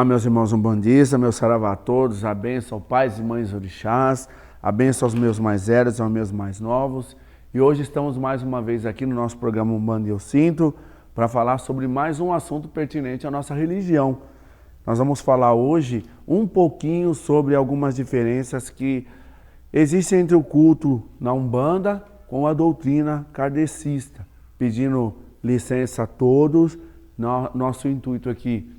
Olá, meus irmãos umbandistas, meu saravá a todos, a bênção ao pais e mães orixás, a bênção aos meus mais velhos, aos meus mais novos. E hoje estamos mais uma vez aqui no nosso programa Umbanda Eu Sinto para falar sobre mais um assunto pertinente à nossa religião. Nós vamos falar hoje um pouquinho sobre algumas diferenças que existem entre o culto na Umbanda com a doutrina kardecista. Pedindo licença a todos, nosso intuito aqui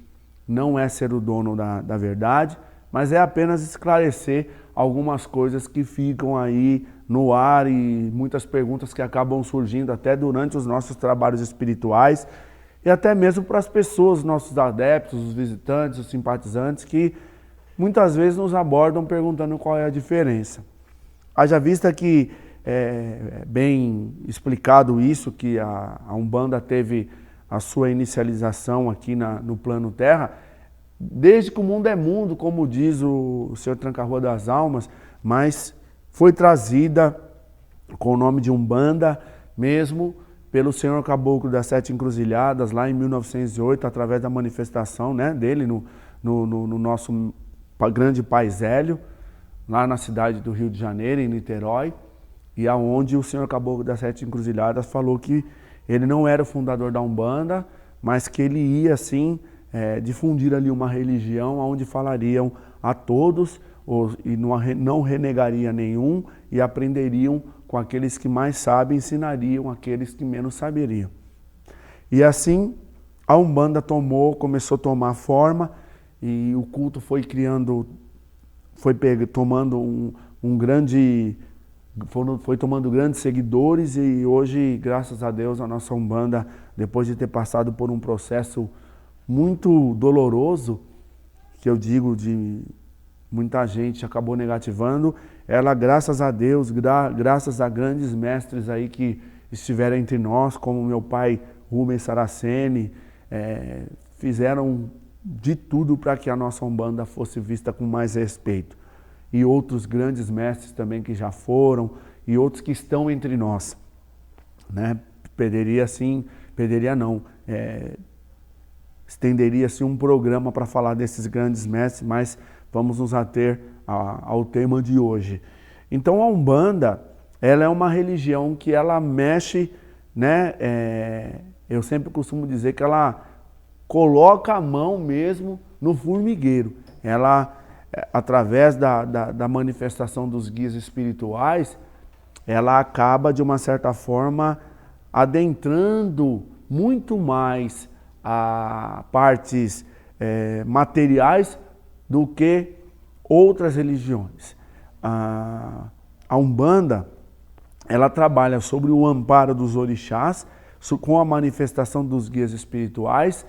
não é ser o dono da verdade, mas é apenas esclarecer algumas coisas que ficam aí no ar e muitas perguntas que acabam surgindo até durante os nossos trabalhos espirituais e até mesmo para as pessoas, nossos adeptos, os visitantes, os simpatizantes, que muitas vezes nos abordam perguntando qual é a diferença. Haja vista que é bem explicado isso, que a Umbanda teve a sua inicialização aqui no plano Terra, desde que o mundo é mundo, como diz o Senhor Tranca-Rua das Almas, mas foi trazida com o nome de Umbanda mesmo pelo Senhor Caboclo das Sete Encruzilhadas, lá em 1908, através da manifestação dele no nosso grande Pai Zélio, lá na cidade do Rio de Janeiro, em Niterói, e aonde o Senhor Caboclo das Sete Encruzilhadas falou que ele não era o fundador da Umbanda, mas que ele ia, sim, difundir ali uma religião onde falariam a todos e não renegaria nenhum e aprenderiam com aqueles que mais sabem, ensinariam aqueles que menos saberiam. E assim, a Umbanda começou a tomar forma e o culto foi tomando foi tomando grandes seguidores e hoje, graças a Deus, a nossa Umbanda, depois de ter passado por um processo muito doloroso, que eu digo de muita gente acabou negativando, ela, graças a Deus, graças a grandes mestres aí que estiveram entre nós, como meu pai Rubens Saraceni, fizeram de tudo para que a nossa Umbanda fosse vista com mais respeito. E outros grandes mestres também que já foram, e outros que estão entre nós. Estenderia-se um programa para falar desses grandes mestres, mas vamos nos ater ao tema de hoje. Então a Umbanda, ela é uma religião que ela mexe, eu sempre costumo dizer que ela coloca a mão mesmo no formigueiro. Ela, através da manifestação dos guias espirituais, ela acaba, de uma certa forma, adentrando muito mais a partes materiais do que outras religiões. A Umbanda, ela trabalha sobre o amparo dos orixás, com a manifestação dos guias espirituais,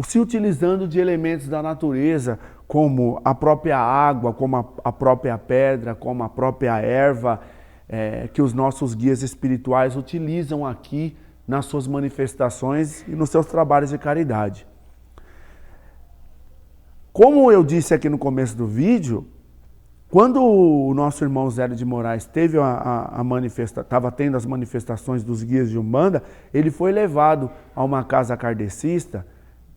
se utilizando de elementos da natureza, como a própria água, como a própria pedra, como a própria erva, que os nossos guias espirituais utilizam aqui nas suas manifestações e nos seus trabalhos de caridade. Como eu disse aqui no começo do vídeo, quando o nosso irmão Zélio de Moraes estava tendo as manifestações dos guias de Umbanda, ele foi levado a uma casa kardecista,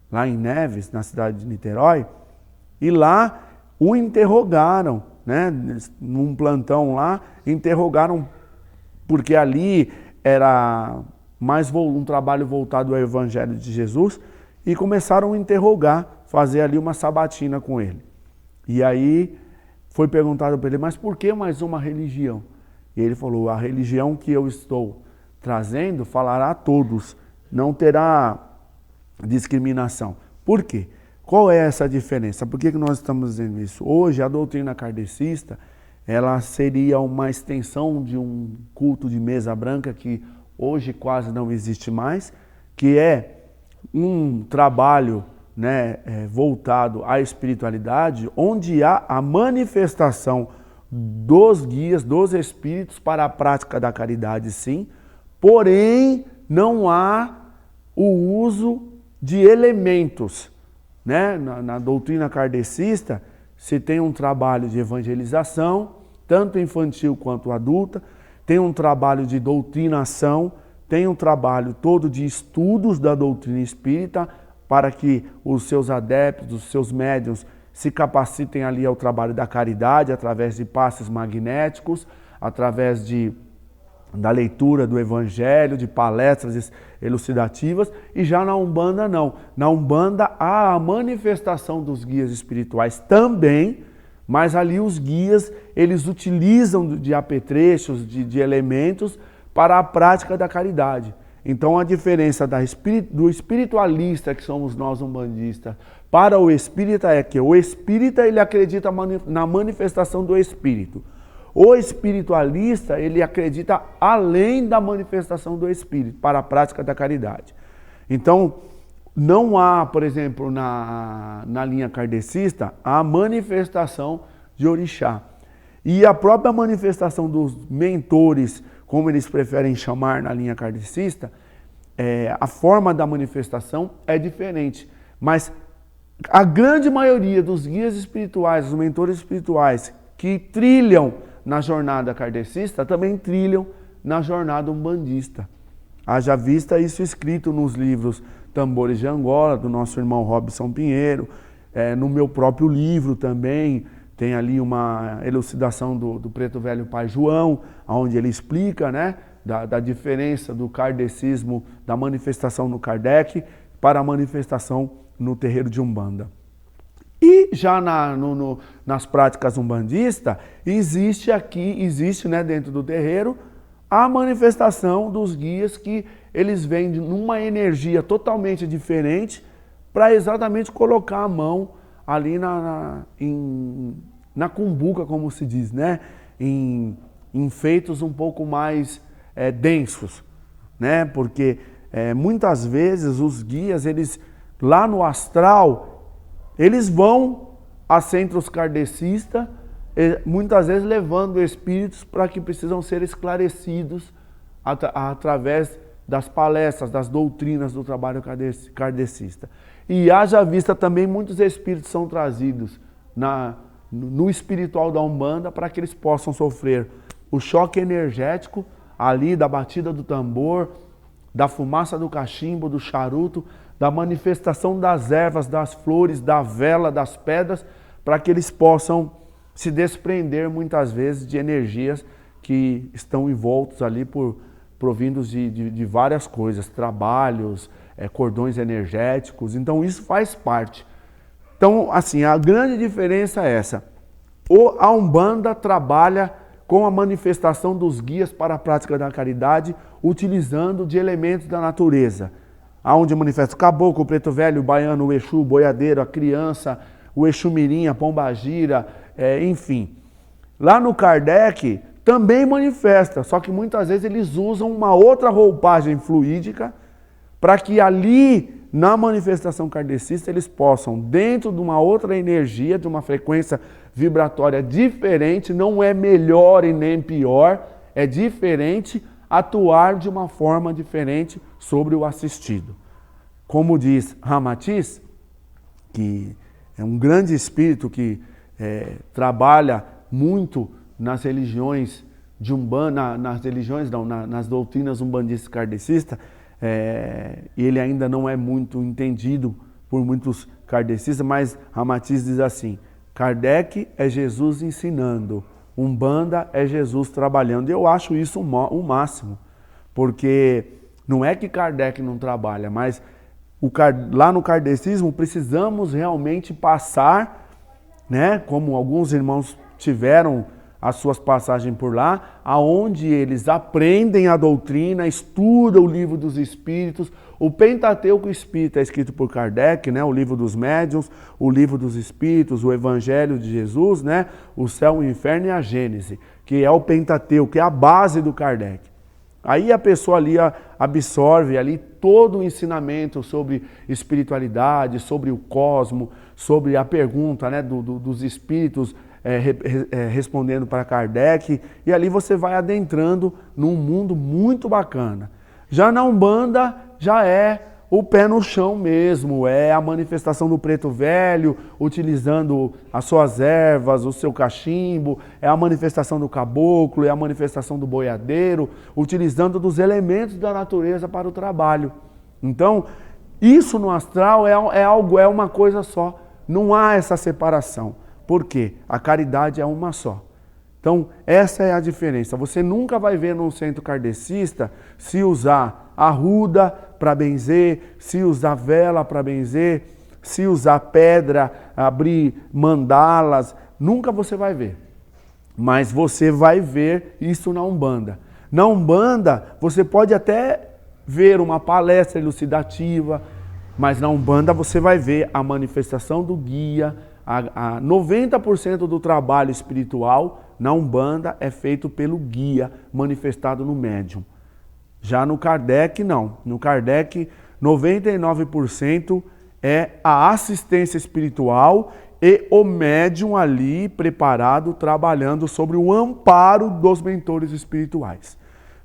lá em Neves, na cidade de Niterói, e lá o interrogaram, num plantão lá, interrogaram, porque ali era mais um trabalho voltado ao Evangelho de Jesus, e começaram a interrogar, fazer ali uma sabatina com ele. E aí foi perguntado para ele, mas por que mais uma religião? E ele falou, a religião que eu estou trazendo falará a todos, não terá discriminação. Por quê? Qual é essa diferença? Por que nós estamos dizendo isso? Hoje, a doutrina kardecista, ela seria uma extensão de um culto de mesa branca que hoje quase não existe mais, que é um trabalho voltado à espiritualidade, onde há a manifestação dos guias, dos espíritos para a prática da caridade, sim, porém não há o uso de elementos. Na doutrina kardecista se tem um trabalho de evangelização, tanto infantil quanto adulta, tem um trabalho de doutrinação, tem um trabalho todo de estudos da doutrina espírita, para que os seus adeptos, os seus médiuns, se capacitem ali ao trabalho da caridade, através de passes magnéticos, através da leitura do Evangelho, de palestras elucidativas, e já na Umbanda não. Na Umbanda há a manifestação dos guias espirituais também, mas ali os guias, eles utilizam de apetrechos, de elementos para a prática da caridade. Então a diferença do espiritualista, que somos nós umbandistas, para o espírita é que o espírita ele acredita na manifestação do espírito. O espiritualista, ele acredita além da manifestação do espírito, para a prática da caridade. Então, não há, por exemplo, na linha kardecista, a manifestação de orixá. E a própria manifestação dos mentores, como eles preferem chamar na linha kardecista, a forma da manifestação é diferente. Mas a grande maioria dos guias espirituais, os mentores espirituais, que trilham na jornada kardecista, também trilham na jornada umbandista. Haja vista isso escrito nos livros Tambores de Angola, do nosso irmão Robson Pinheiro, no meu próprio livro também, tem ali uma elucidação do Preto Velho Pai João, onde ele explica, né, da diferença do kardecismo, da manifestação no Kardec, para a manifestação no terreiro de Umbanda. E já nas práticas umbandistas, existe, né, dentro do terreiro, a manifestação dos guias que eles vêm numa energia totalmente diferente para exatamente colocar a mão ali na cumbuca, como se diz, né? Em feitos um pouco mais densos, né? Porque muitas vezes os guias, eles lá no astral, eles vão a centros kardecistas, muitas vezes levando espíritos para que precisam ser esclarecidos através das palestras, das doutrinas do trabalho kardecista. E haja vista também muitos espíritos são trazidos no espiritual da Umbanda para que eles possam sofrer o choque energético ali da batida do tambor, da fumaça do cachimbo, do charuto, da manifestação das ervas, das flores, da vela, das pedras, para que eles possam se desprender muitas vezes de energias que estão envoltos ali provindos de várias coisas, trabalhos, cordões energéticos. Então isso faz parte. Então, assim, a grande diferença é essa. A Umbanda trabalha com a manifestação dos guias para a prática da caridade, utilizando de elementos da natureza, aonde manifesta o caboclo, o preto velho, o baiano, o exu, o boiadeiro, a criança, o exu mirim, a pombagira, enfim. Lá no Kardec também manifesta, só que muitas vezes eles usam uma outra roupagem fluídica para que ali, na manifestação kardecista, eles possam, dentro de uma outra energia, de uma frequência vibratória diferente, não é melhor e nem pior, é diferente, atuar de uma forma diferente sobre o assistido. Como diz Ramatiz, que é um grande espírito que trabalha muito nas religiões de Umbanda, nas doutrinas umbandistas kardecistas, e ele ainda não é muito entendido por muitos kardecistas, mas Ramatiz diz assim: Kardec é Jesus ensinando, Umbanda é Jesus trabalhando. E eu acho isso o máximo, porque não é que Kardec não trabalha, mas lá no kardecismo precisamos realmente passar, né, como alguns irmãos tiveram as suas passagens por lá, aonde eles aprendem a doutrina, estudam o livro dos espíritos. O Pentateuco Espírita é escrito por Kardec, né, o livro dos médiuns, o livro dos espíritos, o Evangelho de Jesus, né, o céu, o inferno e a Gênese, que é o Pentateuco, que é a base do Kardec. Aí a pessoa ali absorve ali todo o ensinamento sobre espiritualidade, sobre o cosmo, sobre a pergunta, né, dos espíritos respondendo para Kardec, e ali você vai adentrando num mundo muito bacana. Já na Umbanda já é o pé no chão mesmo, é a manifestação do preto velho, utilizando as suas ervas, o seu cachimbo, é a manifestação do caboclo, é a manifestação do boiadeiro, utilizando dos elementos da natureza para o trabalho. Então, Isso no astral é uma coisa só. Não há essa separação. Por quê? A caridade é uma só. Então, essa é a diferença. Você nunca vai ver num centro kardecista se usar arruda para benzer, se usar vela para benzer, se usar pedra, abrir mandalas. Nunca você vai ver. Mas você vai ver isso na Umbanda. Na Umbanda, você pode até ver uma palestra elucidativa, mas na Umbanda você vai ver a manifestação do guia. 90% do trabalho espiritual na Umbanda é feito pelo guia manifestado no médium. Já no Kardec, não. No Kardec, 99% é a assistência espiritual e o médium ali preparado, trabalhando sobre o amparo dos mentores espirituais.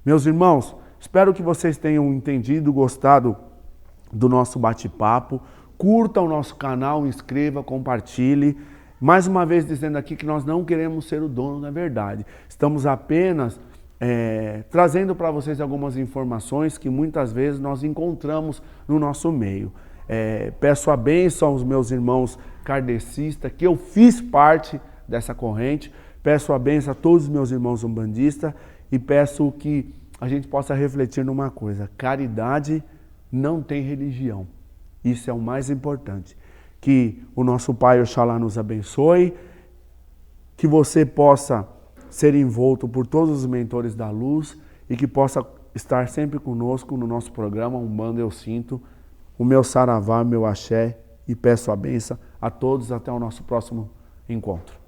Meus irmãos, espero que vocês tenham entendido, gostado do nosso bate-papo. Curta o nosso canal, inscreva, compartilhe. Mais uma vez dizendo aqui que nós não queremos ser o dono da verdade. Estamos apenas trazendo para vocês algumas informações que muitas vezes nós encontramos no nosso meio. Peço a bênção aos meus irmãos kardecistas, que eu fiz parte dessa corrente. Peço a bênção a todos os meus irmãos umbandistas e peço que a gente possa refletir numa coisa. Caridade não tem religião. Isso é o mais importante. Que o nosso Pai Oxalá nos abençoe, que você possa ser envolto por todos os mentores da luz e que possa estar sempre conosco no nosso programa Umbanda Eu Sinto, o meu saravá, meu axé, e peço a bênção a todos até o nosso próximo encontro.